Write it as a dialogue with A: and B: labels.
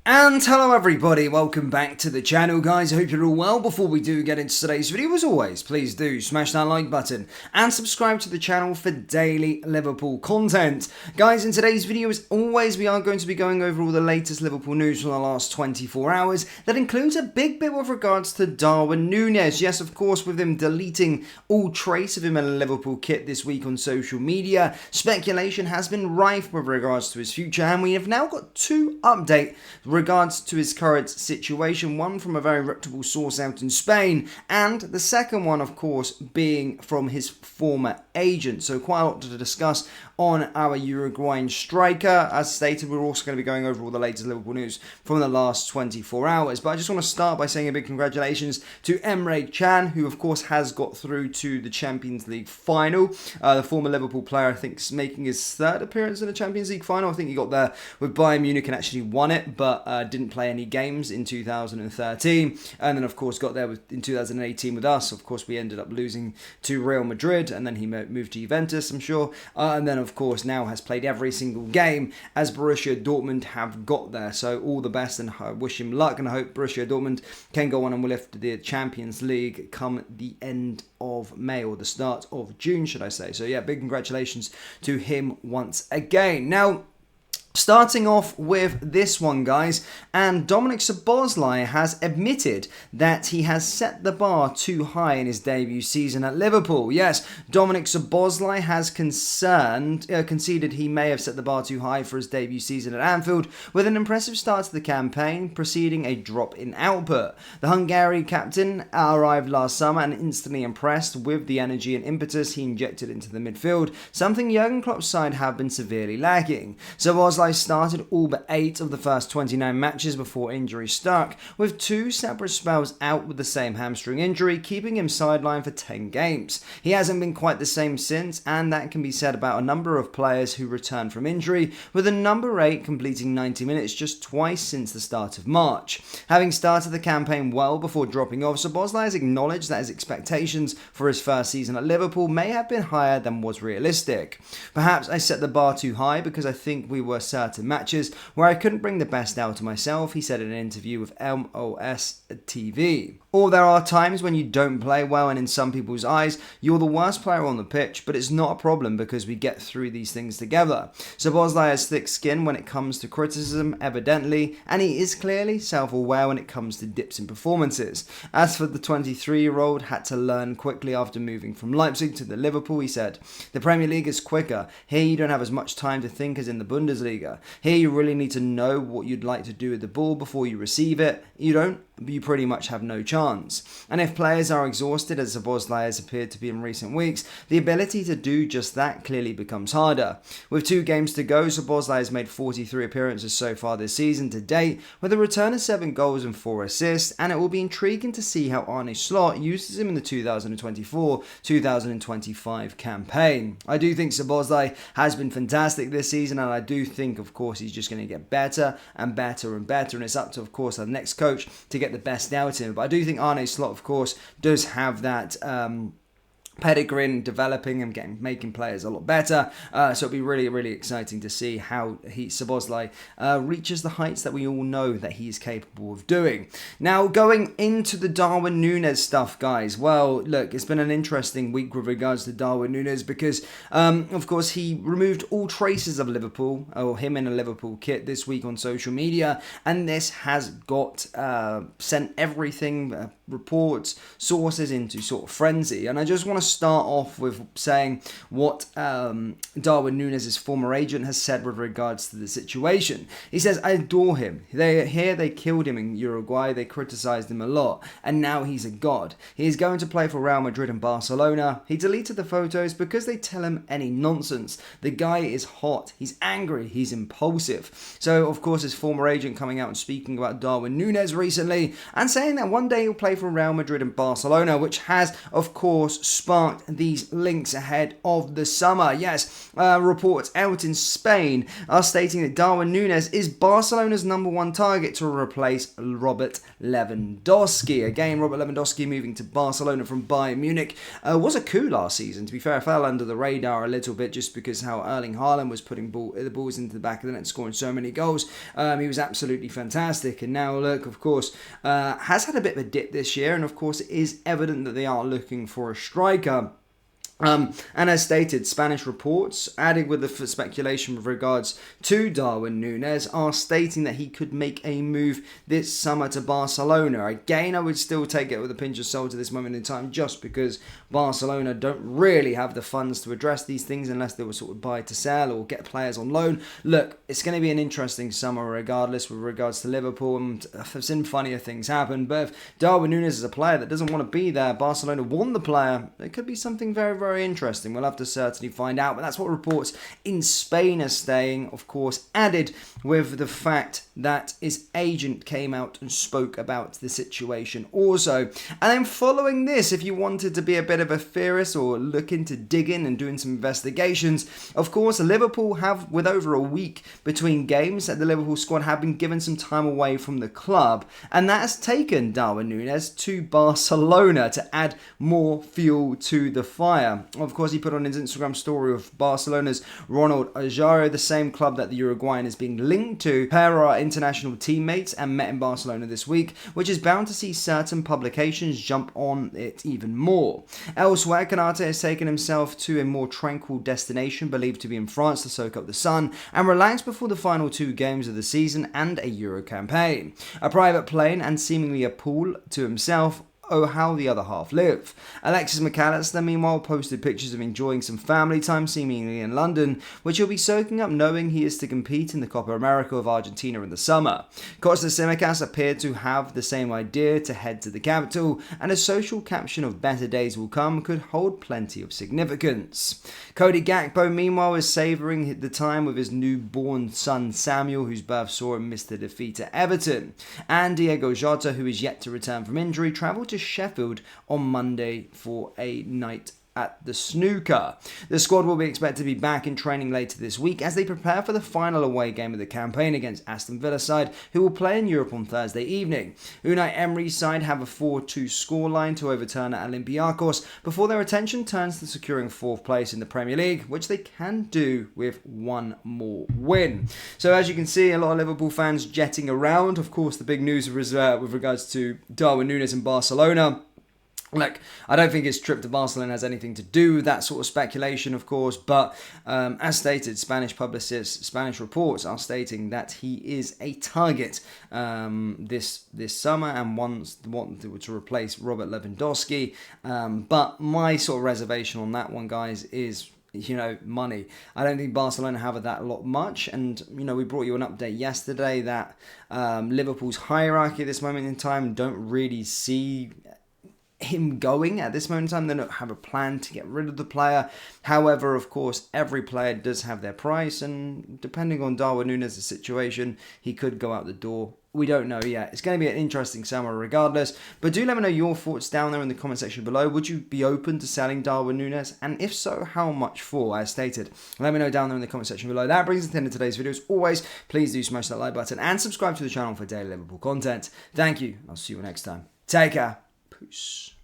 A: And hello everybody, welcome back to the channel guys, I hope you're all well. Before we do get into today's video, as always, please do smash that like button and subscribe to the channel for daily Liverpool content. Guys, in today's video, as always, we are going to be going over all the latest Liverpool news from the last 24 hours. That includes a big bit with regards to Darwin Nunez. Yes, of course, with him deleting all trace of him in a Liverpool kit this week on social media. Speculation has been rife with regards to his future, and we have now got two updates regards to his current situation, one from a very reputable source out in Spain, and the second one, of course, being from his former agent. So quite a lot to discuss on our Uruguayan striker. As stated, we're also going to be going over all the latest Liverpool news from the last 24 hours. But I just want to start by saying a big congratulations to Emre Can, who of course has got through to the Champions League final. The former Liverpool player, I think, is making his third appearance in the Champions League final. I think he got there with Bayern Munich and actually won it, but didn't play any games in 2013. And then of course got there in 2018 with us. Of course we ended up losing to Real Madrid, and then he moved to Juventus, I'm sure. And then of course now has played every single game as Borussia Dortmund have got there. So all the best, and I wish him luck, and I hope Borussia Dortmund can go on and will lift the Champions League come the end of May, or the start of June, should I say. So yeah, big congratulations to him once again. Now, starting off with this one, guys, and Dominik Szoboszlai has admitted that he has set the bar too high in his debut season at Liverpool. Yes, Dominik Szoboszlai has conceded he may have set the bar too high for his debut season at Anfield, with an impressive start to the campaign preceding a drop in output. The Hungarian captain arrived last summer and instantly impressed with the energy and impetus he injected into the midfield, something Jurgen Klopp's side have been severely lacking. Szoboszlai started all but 8 of the first 29 matches before injury struck, with 2 separate spells out with the same hamstring injury, keeping him sidelined for 10 games. He hasn't been quite the same since, and that can be said about a number of players who returned from injury, with the number 8 completing 90 minutes just twice since the start of March. Having started the campaign well before dropping off, Szoboszlai has acknowledged that his expectations for his first season at Liverpool may have been higher than was realistic. Perhaps I set the bar too high because I think we were certain matches where I couldn't bring the best out of myself, he said in an interview with MOS TV. Or there are times when you don't play well, and in some people's eyes, you're the worst player on the pitch, but it's not a problem because we get through these things together. Szoboszlai has thick skin when it comes to criticism, evidently, and he is clearly self-aware when it comes to dips in performances. As for the 23-year-old, had to learn quickly after moving from Leipzig to the Liverpool, he said. The Premier League is quicker. Here you don't have as much time to think as in the Bundesliga. Here you really need to know what you'd like to do with the ball before you receive it. You pretty much have no chance. And if players are exhausted, as Szoboszlai has appeared to be in recent weeks, the ability to do just that clearly becomes harder. With 2 games to go, Szoboszlai has made 43 appearances so far this season to date, with a return of 7 goals and 4 assists, and it will be intriguing to see how Arne Slot uses him in the 2024-2025 campaign. I do think Szoboszlai has been fantastic this season, and I do think, of course, he's just going to get better and better and better, and it's up to, of course, our next coach to get the best out of him. But I do think Arne Slot, of course, does have that pedigree in developing and making players a lot better. So it'll be really, really exciting to see how Szoboszlai reaches the heights that we all know that he is capable of doing. Now, going into the Darwin Nunez stuff, guys. Well, look, it's been an interesting week with regards to Darwin Nunez because, of course, he removed all traces of Liverpool, or him in a Liverpool kit this week on social media, and this has got sent everything, reports, sources into sort of frenzy. And I just want to start off with saying what Darwin Nunez's former agent has said with regards to the situation. He says, I adore him. They killed him in Uruguay, they criticised him a lot, and now he's a god. He is going to play for Real Madrid and Barcelona. He deleted the photos because they tell him any nonsense. The guy is hot, he's angry, he's impulsive. So, of course, his former agent coming out and speaking about Darwin Nunez recently, and saying that one day he'll play play for Real Madrid and Barcelona, which has, of course, sparked these links ahead of the summer. Yes, reports out in Spain are stating that Darwin Nunez is Barcelona's #1 target to replace Robert Lewandowski. Again, Robert Lewandowski moving to Barcelona from Bayern Munich was a coup last season. To be fair, fell under the radar a little bit just because how Erling Haaland was putting the balls into the back of the net, scoring so many goals. He was absolutely fantastic. And now, look, of course, has had a bit of a dip this year. And, of course, it is evident that they are looking for a striker. And as stated, Spanish reports, adding with the speculation with regards to Darwin Nunez, are stating that he could make a move this summer to Barcelona. Again, I would still take it with a pinch of salt at this moment in time, just because Barcelona don't really have the funds to address these things unless they were sort of buy to sell or get players on loan. Look, it's going to be an interesting summer regardless with regards to Liverpool, and I've seen funnier things happen. But if Darwin Nunez is a player that doesn't want to be there, Barcelona want the player, it could be something very, very interesting. We'll have to certainly find out, but that's what reports in Spain are saying, of course, added with the fact that his agent came out and spoke about the situation also. And then following this, if you wanted to be a bit of a theorist or look into digging and doing some investigations, of course, Liverpool have, with over a week between games, the Liverpool squad have been given some time away from the club, and that has taken Darwin Nunez to Barcelona to add more fuel to the fire. Of course, he put on his Instagram story of Barcelona's Ronald Araujo, the same club that the Uruguayan is being linked to. Pair are international teammates and met in Barcelona this week, which is bound to see certain publications jump on it even more. Elsewhere, Canate has taken himself to a more tranquil destination, believed to be in France, to soak up the sun and relax before the final 2 games of the season and a Euro campaign. A private plane and seemingly a pool to himself. Oh, how the other half live. Alexis McAllister, meanwhile, posted pictures of enjoying some family time, seemingly in London, which he'll be soaking up knowing he is to compete in the Copa America of Argentina in the summer. Costa Simicas appeared to have the same idea, to head to the capital, and a social caption of "better days will come" could hold plenty of significance. Cody Gakpo, meanwhile, is savouring the time with his newborn son Samuel, whose birth saw him miss the defeat at Everton. And Diego Jota, who is yet to return from injury, travelled to Sheffield on Monday for a night at the snooker. The squad will be expected to be back in training later this week as they prepare for the final away game of the campaign against Aston Villa side, who will play in Europe on Thursday evening. Unai Emery's side have a 4-2 scoreline to overturn at Olympiacos before their attention turns to securing 4th place in the Premier League, which they can do with one more win. So as you can see, a lot of Liverpool fans jetting around. Of course, the big news with regards to Darwin Nunez and Barcelona. Look, I don't think his trip to Barcelona has anything to do with that sort of speculation, of course, but as stated, Spanish reports are stating that he is a target this summer and wants to replace Robert Lewandowski. But my sort of reservation on that one, guys, is money. I don't think Barcelona have that lot much, and we brought you an update yesterday that Liverpool's hierarchy at this moment in time don't really see him going at this moment in time. They don't have a plan to get rid of the player. However, of course, every player does have their price, and depending on Darwin Nunez' situation, he could go out the door. We don't know yet. It's going to be an interesting summer regardless, but do let me know your thoughts down there in the comment section below. Would you be open to selling Darwin Nunez? And if so, how much for? As stated, let me know down there in the comment section below. That brings us to the end of today's video. As always, please do smash that like button and subscribe to the channel for daily Liverpool content. Thank you. I'll see you next time. Take care. Peace.